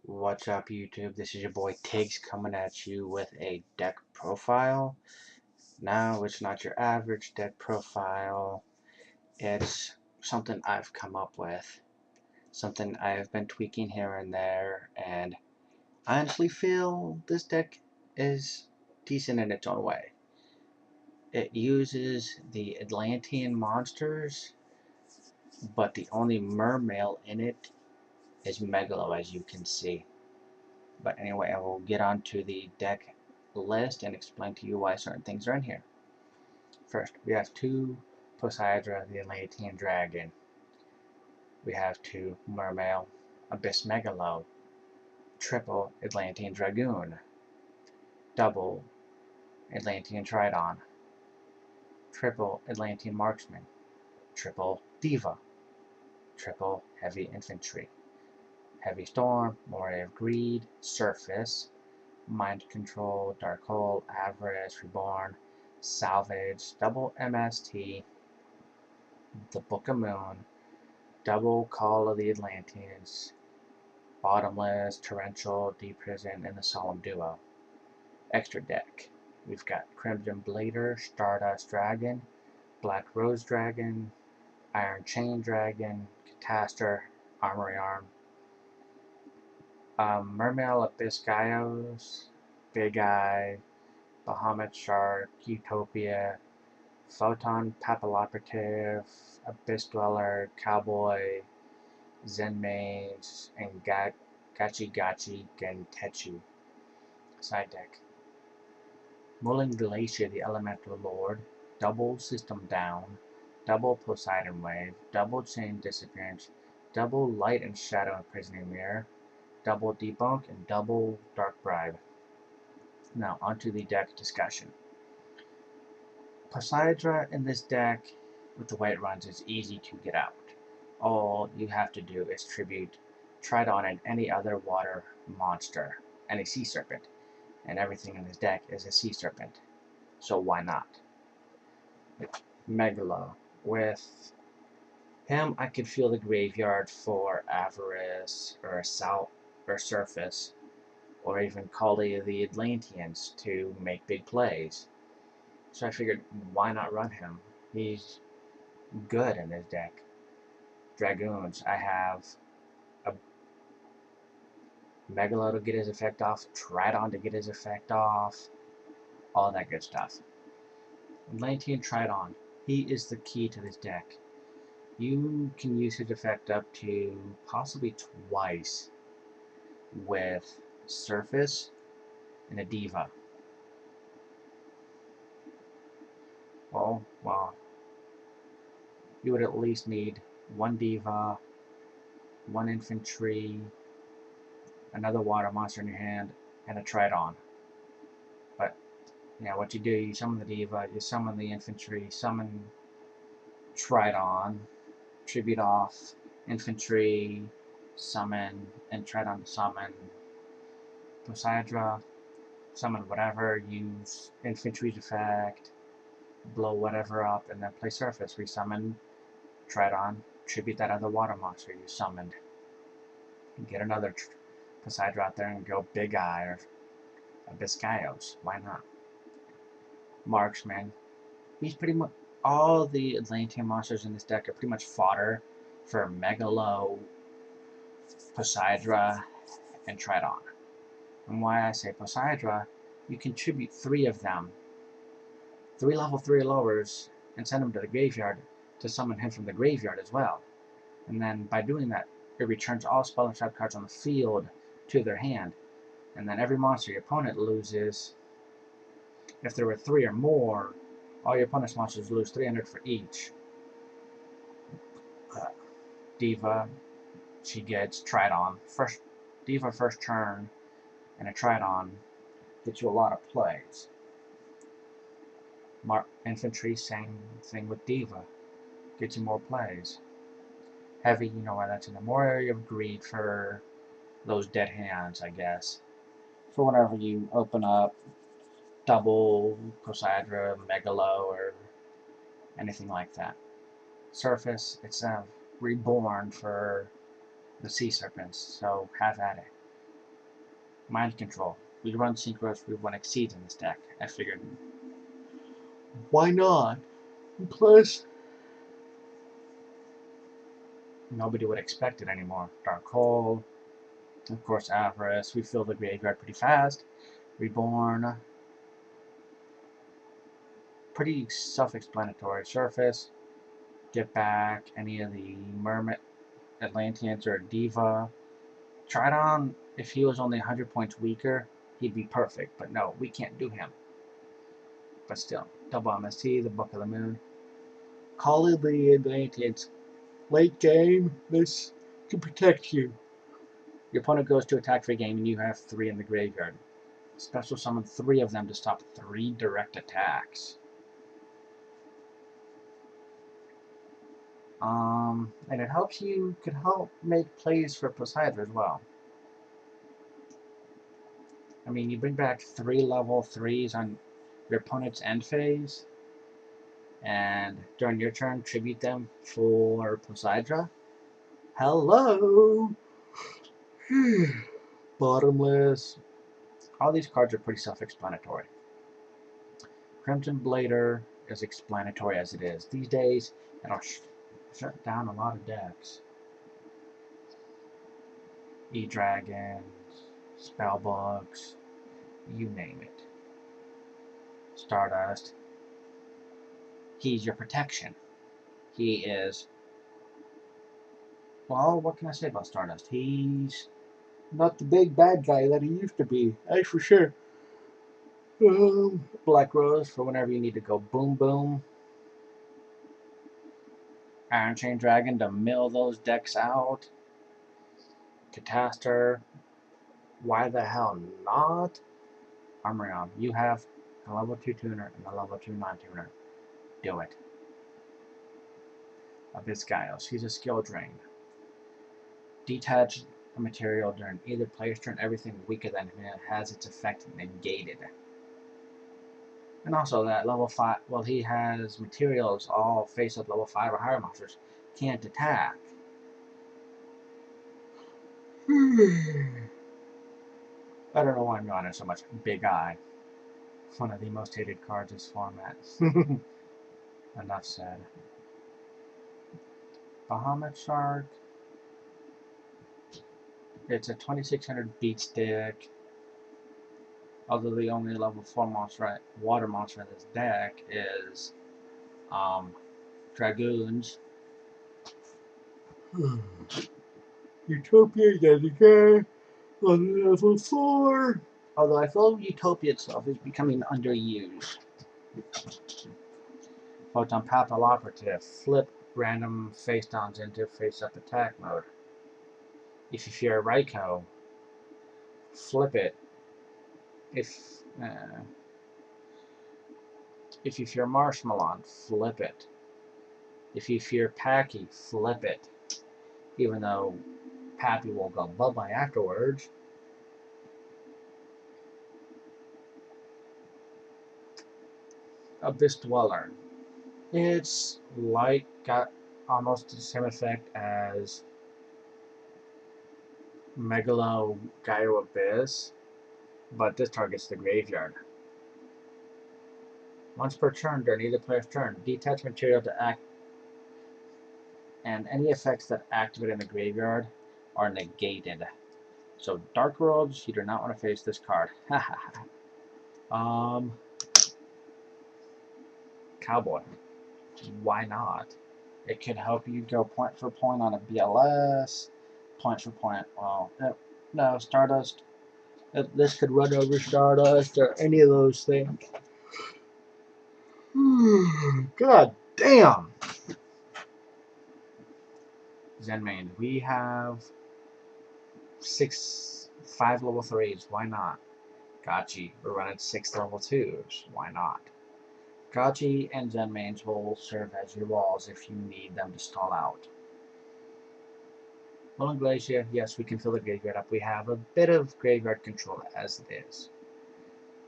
What's up, YouTube? This is your boy Tigs coming at you with a deck profile. Now, it's not your average deck profile. It's something I've come up with, something I've been tweaking here and there, and I honestly feel this deck is decent in its own way. It uses the Atlantean monsters, but the only mermail in it is Megalo, as you can see. But anyway, I will get on to the deck list and explain to you why certain things are in here. First, we have 2 Poseidra, the Atlantean Dragon. We have 2 Mermail, Abyss Megalo, triple Atlantean Dragoon, double Atlantean Tridon, triple Atlantean Marksman, triple Diva, triple Heavy Infantry, Heavy Storm, Moray of Greed, Surface, Mind Control, Dark Hole, Avarice, Reborn, Salvage, double MST, the Book of Moon, double Call of the Atlanteans, Bottomless, Torrential, Deep Prison, and the Solemn Duo. Extra deck. We've got Crimson Blader, Stardust Dragon, Black Rose Dragon, Iron Chain Dragon, Catastor, Armory Arm, Mermail Abyss Gaios, Big Eye, Bahamut Shark, Utopia, Photon Papilloperative, Abyss Dweller, Cowboy, Zen Mage, and Gachi Gachi Gentetsu. Side deck. Mulling Glacier, the Elemental Lord, double System Down, double Poseidon Wave, double Chain Disappearance, double Light and Shadow Imprisoning Mirror, double Debunk, and double Dark Bribe. Now, onto the deck discussion. Poseidra in this deck with the way it runs is easy to get out. All you have to do is tribute Tridon and any other water monster and a sea serpent, and everything in this deck is a sea serpent. So why not? Megalo. With him, I could feel the graveyard for Avarice or Surface, or even Kali the Atlanteans to make big plays. So I figured, why not run him? He's good in this deck. Dragoons, I have a Megalo to get his effect off, Tridon to get his effect off, all that good stuff. Atlantean Tridon, he is the key to this deck. You can use his effect up to possibly twice with Surface and a Diva. Well, you would at least need 1 Diva, 1 Infantry, another water monster in your hand, and a Tridon. But yeah, what you do, you summon the Diva, you summon the Infantry, summon Tridon, tribute off Infantry, summon, and Tridon summon Poseidra, summon whatever, use Infantry's effect, blow whatever up, and then play Surface, resummon Tridon, tribute that other water monster you summoned, get another Poseidra out there and go Big Eye or Abyss Gaios. Why not? Marksman. He's pretty much all the Atlantean monsters in this deck are pretty much fodder for Megalo, Poseidra, and Tridon. And why I say Poseidra, you contribute 3 of them, 3 level 3 lowers, and send them to the graveyard to summon him from the graveyard as well. And then by doing that, it returns all spell and trap cards on the field to their hand. And then every monster your opponent loses, if there were 3 or more, all your opponent's monsters lose 300 for each. Diva, she gets Tridon. Diva first turn and a Tridon gets you a lot of plays. Infantry, same thing with Diva, gets you more plays. Heavy, you know why that's in the Moray of Greed for those dead hands, I guess. For whenever you open up double Poseidra, Megalo, or anything like that. Surface, it's a reborn for the sea serpents, so have at it. Mind control. We run synchros, we run exceeds in this deck. I figured, why not? Plus, nobody would expect it anymore. Dark Hole, of course, Avarice. We fill the graveyard pretty fast. Reborn, pretty self-explanatory. Surface, get back any of the Mermail, Atlanteans, or Diva. Tridon, if he was only 100 points weaker, he'd be perfect. But no, we can't do him. But still, double MST, the Book of the Moon. Calling the Atlanteans late game. This can protect you. Your opponent goes to attack for a game, and you have 3 in the graveyard. Special summon 3 of them to stop 3 direct attacks. And it helps you, could help make plays for Poseidon as well. I mean, you bring back 3 level 3s on your opponent's end phase, and during your turn, tribute them for Poseidon. Hello! Bottomless. All these cards are pretty self-explanatory. Crimson Blader is explanatory as it is. These days, it'll shut down a lot of decks. E-Dragons, Spellbooks, you name it. Stardust. He's your protection. He is... Well, what can I say about Stardust? He's not the big bad guy that he used to be. That's for sure. Black Rose for whenever you need to go boom boom. Iron Chain Dragon to mill those decks out. Catastor. Why the hell not? Armorion, you have a level 2 tuner and a level 2 non-tuner. Do it. Abyssgios, he's a skill drain. Detach a material during either player's turn. Everything weaker than him has its effect negated. And also that level 5, well, he has materials all face up level 5 or higher monsters. Can't attack. I don't know why I'm yawning so much. Big Eye. One of the most hated cards in this format. Enough said. Bahamut Shark. It's a 2600 beat stick. Although the only level 4 monster, water monster in this deck is Dragoons. Utopia yet again on level 4. Although I feel Utopia itself is becoming underused. Photon Papal Operative. Flip random face downs into face up attack mode. If you fear Raikou, flip it. If you fear Marshmallow, flip it. If you fear Packy, flip it. Even though Pappy will go bye-bye afterwards. Abyss Dweller. It's like got almost the same effect as Megalo Gyro Abyss, but this targets the graveyard. Once per turn during either player's turn, detach material to act, and any effects that activate in the graveyard are negated. So Dark Worlds, you do not want to face this card. Cowboy. Why not? It could help you go point for point on a BLS, point for point. Well, no, Stardust. This could run over Stardust or any of those things. God damn! Zenmain, we have 5 level 3s. Why not? Gachi, we're running 6 level 2s. Why not? Gachi and Zenmains will serve as your walls if you need them to stall out. Lone Glacier, yes, we can fill the graveyard up. We have a bit of graveyard control as it is.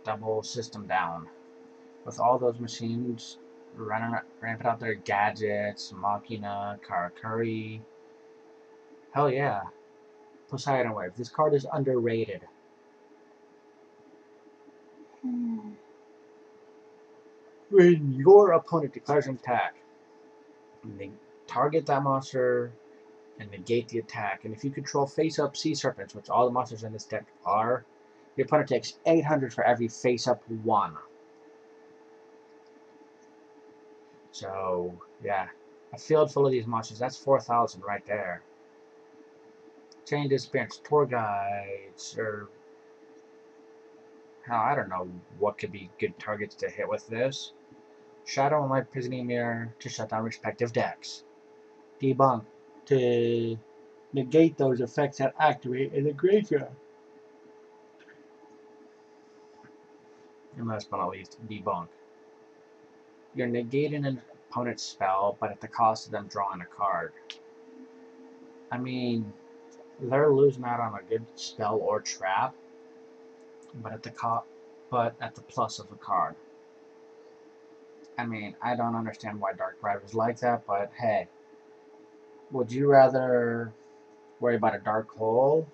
Double system down. With all those machines ramping out their gadgets, Machina, Karakuri. Hell yeah. Poseidon Wave. This card is underrated. When your opponent declares an attack, they target that monster and negate the attack. And if you control face-up sea serpents, which all the monsters in this deck are, your opponent takes 800 for every face-up one. So, yeah. A field full of these monsters, that's 4,000 right there. Chain disappearance, tour guides, or hell, I don't know what could be good targets to hit with this. Shadow and Light Prisoning Mirror to shut down respective decks. Debunk to negate those effects that activate in the graveyard. And last but not least, debunk. You're negating an opponent's spell, but at the cost of them drawing a card. I mean, they're losing out on a good spell or trap, but at the plus of a card. I mean, I don't understand why Dark Bribe is like that, but hey, would you rather worry about a dark hole?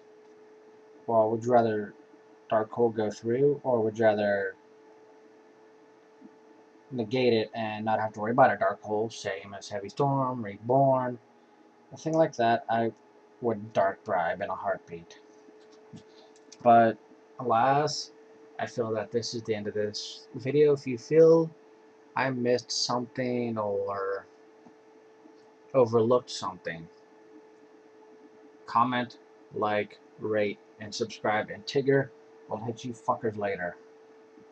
Well, would you rather dark hole go through, or would you rather negate it and not have to worry about a dark hole, same as Heavy Storm, Reborn, a thing like that? I would Dark Bribe in a heartbeat. But alas, I feel that this is the end of this video. If you feel I missed something or overlooked something, comment, like, rate, and subscribe, and Tigger will hit you fuckers later.